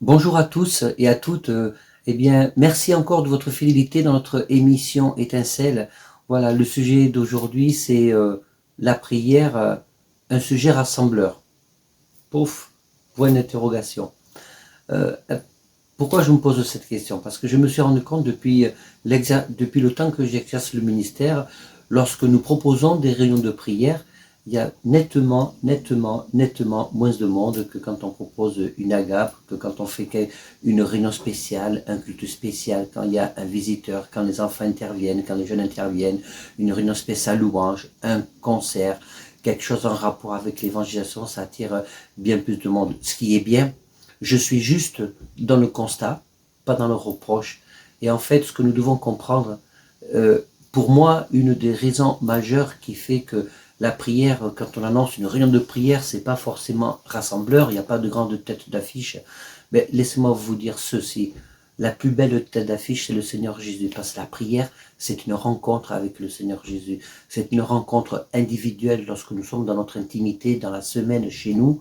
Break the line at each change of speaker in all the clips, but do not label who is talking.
Bonjour à tous et à toutes. Merci encore de votre fidélité dans notre émission Étincelle. Voilà, le sujet d'aujourd'hui, c'est la prière, un sujet rassembleur. Pouf, point d'interrogation. Euh, Pourquoi je me pose cette question? Parce que je me suis rendu compte depuis le temps que j'exerce le ministère, lorsque nous proposons des réunions de prière, il y a nettement moins de monde que quand on propose une agape, que quand on fait une réunion spéciale, un culte spécial, quand il y a un visiteur, quand les enfants interviennent, quand les jeunes interviennent, une réunion spéciale louange, un concert, quelque chose en rapport avec l'évangélisation, ça attire bien plus de monde. Ce qui est bien, je suis juste dans le constat, pas dans le reproche. Et en fait, ce que nous devons comprendre, pour moi, une des raisons majeures qui fait que la prière, quand on annonce une réunion de prière, c'est pas forcément rassembleur, il n'y a pas de grande tête d'affiche. Mais laissez-moi vous dire ceci. La plus belle tête d'affiche, c'est le Seigneur Jésus. Parce que la prière, c'est une rencontre avec le Seigneur Jésus. C'est une rencontre individuelle lorsque nous sommes dans notre intimité, dans la semaine chez nous.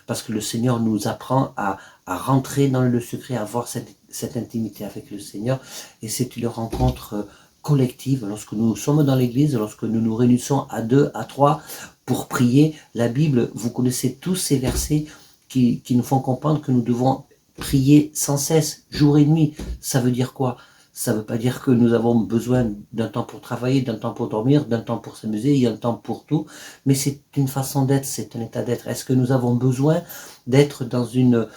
Parce que le Seigneur nous apprend à rentrer dans le secret, à avoir cette intimité avec le Seigneur. Et c'est une rencontre collective. Lorsque nous sommes dans l'église, lorsque nous nous réunissons à 2, à 3 pour prier, la Bible, vous connaissez tous ces versets qui nous font comprendre que nous devons prier sans cesse, jour et nuit. Ça veut dire quoi? Ça ne veut pas dire que nous avons besoin d'un temps pour travailler, d'un temps pour dormir, d'un temps pour s'amuser, il y a un temps pour tout, mais c'est une façon d'être, c'est un état d'être. Est-ce que nous avons besoin d'être dans une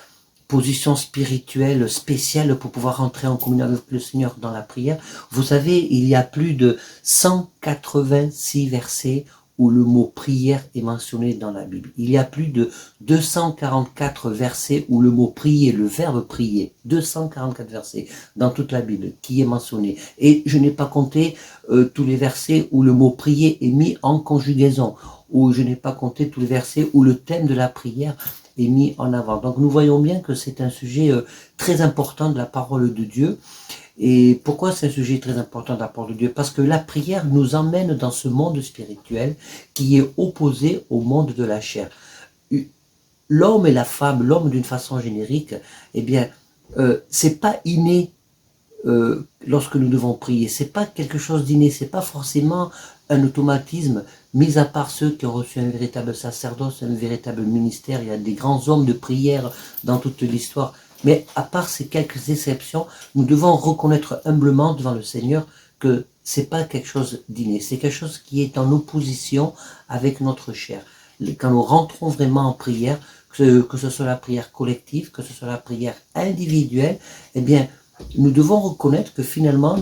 position spirituelle spéciale pour pouvoir entrer en communion avec le Seigneur dans la prière? Vous savez, il y a plus de 186 versets où le mot prière est mentionné dans la Bible. Il y a plus de 244 versets où le mot prier, le verbe prier, 244 versets dans toute la Bible qui est mentionné. Et je n'ai pas compté tous les versets où le mot prier est mis en conjugaison, où je n'ai pas compté tous les versets où le thème de la prière est mis en avant. Donc nous voyons bien que c'est un sujet très important de la parole de Dieu. Et pourquoi c'est un sujet très important de la parole de Dieu? Parce que la prière nous emmène dans ce monde spirituel qui est opposé au monde de la chair. L'homme et la femme, l'homme d'une façon générique, eh bien, c'est pas inné lorsque nous devons prier. C'est pas quelque chose d'inné, c'est pas forcément un automatisme, mis à part ceux qui ont reçu un véritable sacerdoce, un véritable ministère. Il y a des grands hommes de prière dans toute l'histoire. Mais à part ces quelques exceptions, nous devons reconnaître humblement devant le Seigneur que c'est pas quelque chose d'inné, c'est quelque chose qui est en opposition avec notre chair. Quand nous rentrons vraiment en prière, que ce soit la prière collective, que ce soit la prière individuelle, eh bien, nous devons reconnaître que finalement,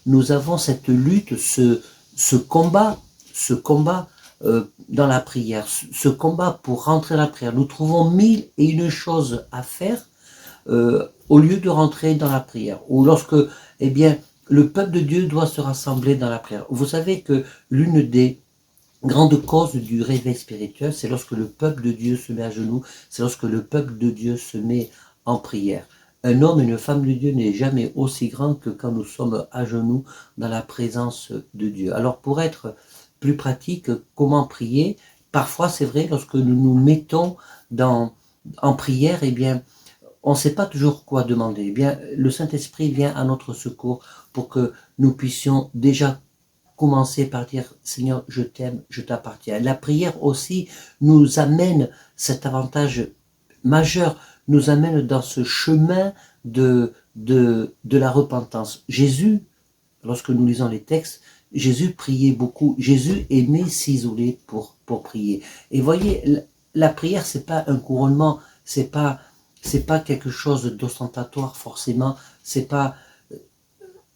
nous avons cette lutte, ce combat dans la prière, ce combat pour rentrer dans la prière. Nous trouvons 1001 choses à faire au lieu de rentrer dans la prière. Ou lorsque, eh bien, le peuple de Dieu doit se rassembler dans la prière. Vous savez que l'une des grandes causes du réveil spirituel, c'est lorsque le peuple de Dieu se met à genoux, c'est lorsque le peuple de Dieu se met en prière. Un homme et une femme de Dieu n'est jamais aussi grand que quand nous sommes à genoux dans la présence de Dieu. Alors pour être plus pratique, comment prier? Parfois c'est vrai, lorsque nous nous mettons en prière, eh bien, on ne sait pas toujours quoi demander. Eh bien, le Saint-Esprit vient à notre secours pour que nous puissions déjà commencer par dire « Seigneur, je t'aime, je t'appartiens ». La prière aussi nous amène cet avantage majeur, nous amène dans ce chemin de la repentance. Jésus, lorsque nous lisons les textes, Jésus priait beaucoup. Jésus aimait s'isoler pour prier. Et voyez, la prière, c'est pas un couronnement, c'est pas quelque chose d'ostentatoire forcément, c'est pas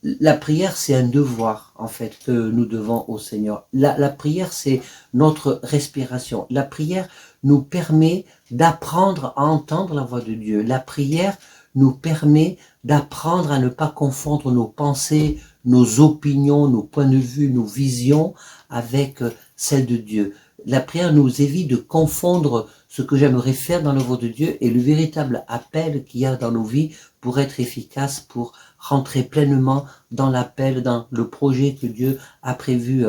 la prière, c'est un devoir en fait que nous devons au Seigneur. La prière, c'est notre respiration. La prière nous permet d'apprendre à entendre la voix de Dieu. La prière nous permet d'apprendre à ne pas confondre nos pensées, nos opinions, nos points de vue, nos visions avec celles de Dieu. La prière nous évite de confondre ce que j'aimerais faire dans l'œuvre de Dieu et le véritable appel qu'il y a dans nos vies pour être efficace, pour rentrer pleinement dans l'appel, dans le projet que Dieu a prévu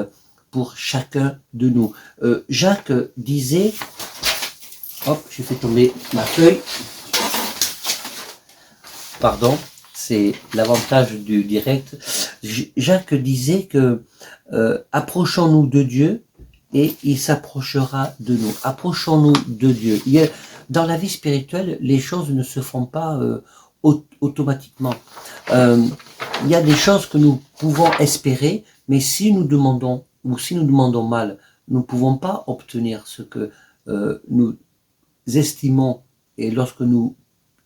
pour chacun de nous. Jacques disait, hop, j'ai fait tomber ma feuille. pardon, c'est l'avantage du direct. Jacques disait que approchons-nous de Dieu et il s'approchera de nous. Approchons-nous de Dieu. Dans la vie spirituelle, les choses ne se font pas automatiquement. Il y a des choses que nous pouvons espérer, mais si nous demandons ou si nous demandons mal, nous ne pouvons pas obtenir ce que nous estimons et lorsque nous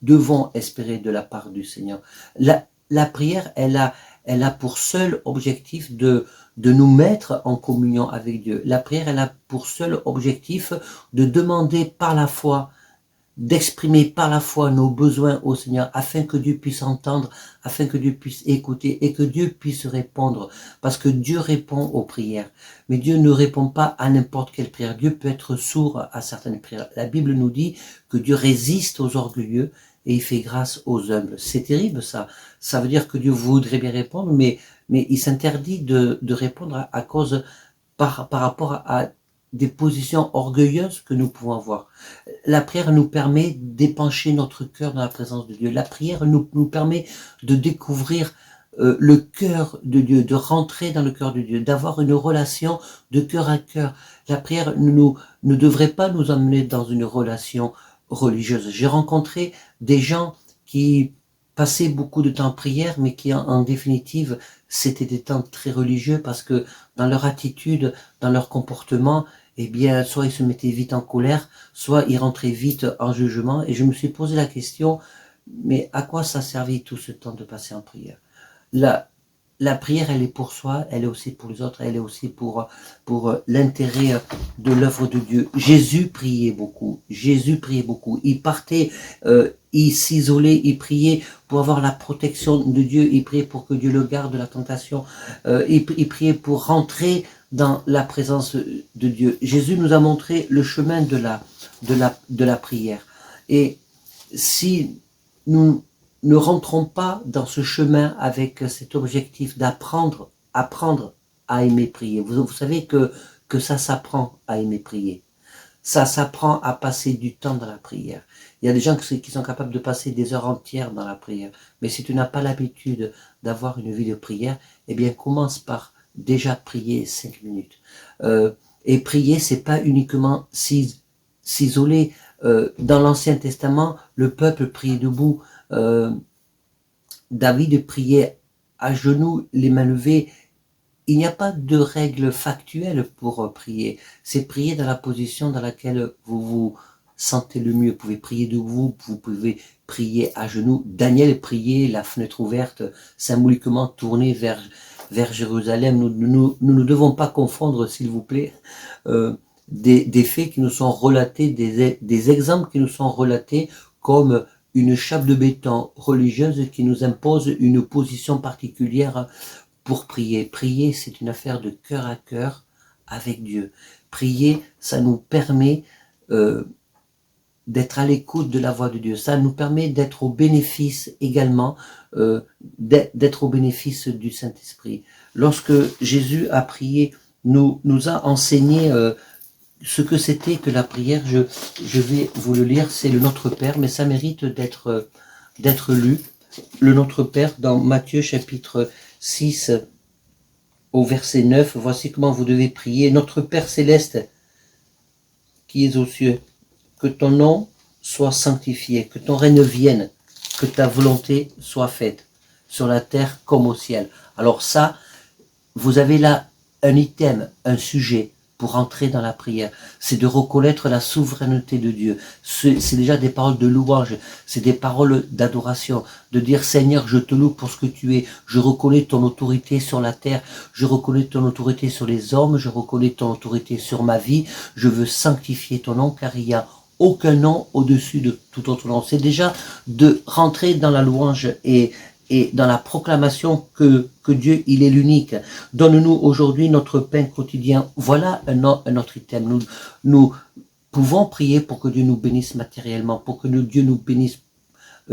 devons espérer de la part du Seigneur. La prière, elle a pour seul objectif de nous mettre en communion avec Dieu. La prière, elle a pour seul objectif de demander par la foi, d'exprimer par la foi nos besoins au Seigneur, afin que Dieu puisse entendre, afin que Dieu puisse écouter et que Dieu puisse répondre. Parce que Dieu répond aux prières. Mais Dieu ne répond pas à n'importe quelle prière. Dieu peut être sourd à certaines prières. La Bible nous dit que Dieu résiste aux orgueilleux et il fait grâce aux humbles. C'est terrible ça. Ça veut dire que Dieu voudrait bien répondre, mais il s'interdit de répondre à cause par rapport à des positions orgueilleuses que nous pouvons avoir. La prière nous permet d'épancher notre cœur dans la présence de Dieu. La prière nous permet de découvrir le cœur de Dieu, de rentrer dans le cœur de Dieu, d'avoir une relation de cœur à cœur. La prière ne devrait pas nous emmener dans une relation religieuse. J'ai rencontré des gens qui passaient beaucoup de temps en prière, mais qui en définitive, c'était des temps très religieux parce que dans leur attitude, dans leur comportement, eh bien, soit ils se mettaient vite en colère, soit ils rentraient vite en jugement. Et je me suis posé la question, mais à quoi ça servait tout ce temps de passer en prière? La prière, elle est pour soi, elle est aussi pour les autres, elle est aussi pour l'intérêt de l'œuvre de Dieu. Jésus priait beaucoup. Jésus priait beaucoup. Il partait, il s'isolait, il priait pour avoir la protection de Dieu. Il priait pour que Dieu le garde de la tentation. Il priait pour rentrer dans la présence de Dieu. Jésus nous a montré le chemin de la prière. Et si nous ne rentrons pas dans ce chemin avec cet objectif apprendre à aimer prier. Vous savez que ça s'apprend à aimer prier. Ça s'apprend à passer du temps dans la prière. Il y a des gens qui sont capables de passer des heures entières dans la prière. Mais si tu n'as pas l'habitude d'avoir une vie de prière, eh bien commence par déjà prier 5 minutes. Et prier, c'est pas uniquement s'isoler. Dans l'Ancien Testament, le peuple priait debout. David priait à genoux, les mains levées. Il n'y a pas de règle factuelle pour prier. C'est prier dans la position dans laquelle vous vous sentez le mieux. Vous pouvez prier debout, vous pouvez prier à genoux. Daniel priait la fenêtre ouverte, symboliquement tournée vers Jérusalem. Nous ne devons pas confondre, s'il vous plaît, des faits qui nous sont relatés, des exemples qui nous sont relatés comme une chape de béton religieuse qui nous impose une position particulière pour prier. Prier, c'est une affaire de cœur à cœur avec Dieu. Prier, ça nous permet d'être à l'écoute de la voix de Dieu. Ça nous permet d'être au bénéfice également, d'être au bénéfice du Saint-Esprit. Lorsque Jésus a prié, nous a enseigné ce que c'était que la prière. Je vais vous le lire, c'est le Notre Père, mais ça mérite d'être lu. Le Notre Père dans Matthieu chapitre 6 au verset 9, voici comment vous devez prier. Notre Père céleste qui es aux cieux, que ton nom soit sanctifié, que ton règne vienne, que ta volonté soit faite sur la terre comme au ciel. Alors ça, vous avez là un item, un sujet pour entrer dans la prière, c'est de reconnaître la souveraineté de Dieu. C'est déjà des paroles de louange, c'est des paroles d'adoration, de dire Seigneur, je te loue pour ce que tu es, je reconnais ton autorité sur la terre, je reconnais ton autorité sur les hommes, je reconnais ton autorité sur ma vie, je veux sanctifier ton nom car il y a aucun nom au-dessus de tout autre nom. C'est déjà de rentrer dans la louange et dans la proclamation que Dieu, il est l'unique. Donne-nous aujourd'hui notre pain quotidien. Voilà un autre item. Nous pouvons prier pour que Dieu nous bénisse matériellement, pour que Dieu nous bénisse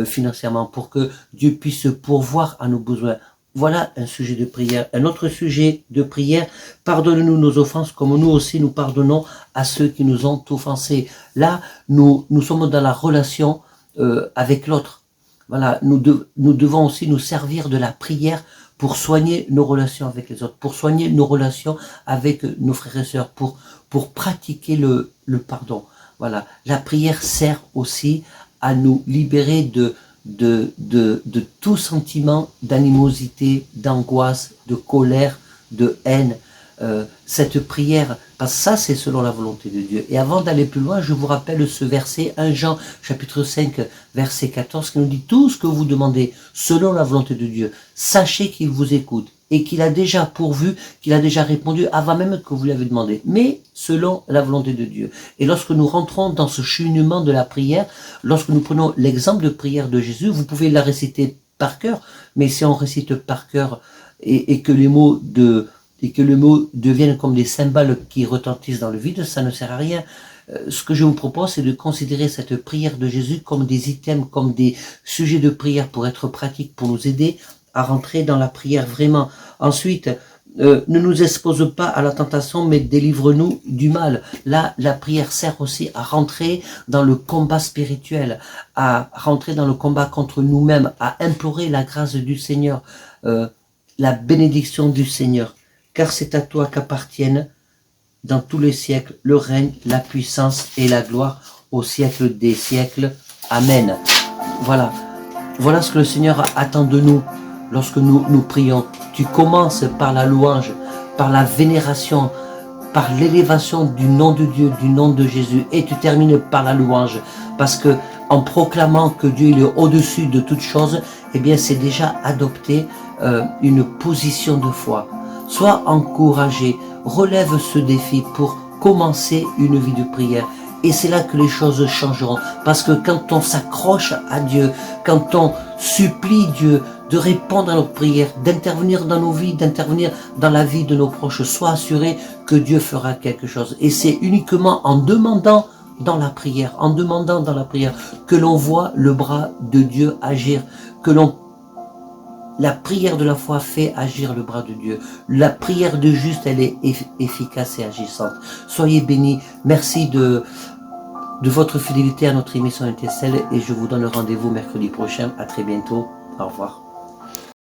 financièrement, pour que Dieu puisse pourvoir à nos besoins. Voilà un sujet de prière. Un autre sujet de prière, pardonne-nous nos offenses comme nous aussi nous pardonnons à ceux qui nous ont offensés. Là, nous sommes dans la relation avec l'autre. Voilà, nous devons aussi nous servir de la prière pour soigner nos relations avec les autres, pour soigner nos relations avec nos frères et sœurs, pour pratiquer le pardon. Voilà, la prière sert aussi à nous libérer de tout sentiment d'animosité, d'angoisse, de colère, de haine. Cette prière, parce que ça c'est selon la volonté de Dieu. Et avant d'aller plus loin, je vous rappelle ce verset, 1 Jean chapitre 5 verset 14, qui nous dit: tout ce que vous demandez selon la volonté de Dieu, sachez qu'il vous écoute et qu'il a déjà pourvu, qu'il a déjà répondu avant même que vous l'avez demandé, mais selon la volonté de Dieu. Et lorsque nous rentrons dans ce cheminement de la prière, lorsque nous prenons l'exemple de prière de Jésus, vous pouvez la réciter par cœur, mais si on récite par cœur et que les mots deviennent comme des cymbales qui retentissent dans le vide, ça ne sert à rien. Ce que je vous propose, c'est de considérer cette prière de Jésus comme des items, comme des sujets de prière pour être pratiques, pour nous aider à rentrer dans la prière vraiment. Ensuite, ne nous expose pas à la tentation, mais délivre-nous du mal. Là, la prière sert aussi à rentrer dans le combat spirituel, à rentrer dans le combat contre nous-mêmes, à implorer la grâce du Seigneur, la bénédiction du Seigneur. Car c'est à toi qu'appartiennent dans tous les siècles le règne, la puissance et la gloire au siècle des siècles. Amen. Voilà. Voilà ce que le Seigneur attend de nous lorsque nous prions. Tu commences par la louange, par la vénération, par l'élévation du nom de Dieu, du nom de Jésus, et tu termines par la louange, parce que en proclamant que Dieu il est au-dessus de toute chose, eh bien c'est déjà adopté une position de foi. Sois encouragé, relève ce défi pour commencer une vie de prière. Et c'est là que les choses changeront. Parce que quand on s'accroche à Dieu, quand on supplie Dieu de répondre à nos prières, d'intervenir dans nos vies, d'intervenir dans la vie de nos proches, sois assuré que Dieu fera quelque chose. Et c'est uniquement en demandant dans la prière, que l'on voit le bras de Dieu agir, la prière de la foi fait agir le bras de Dieu. La prière de juste, elle est efficace et agissante. Soyez bénis. Merci de votre fidélité à notre émission Étincelle et je vous donne rendez-vous mercredi prochain. À très bientôt. Au revoir.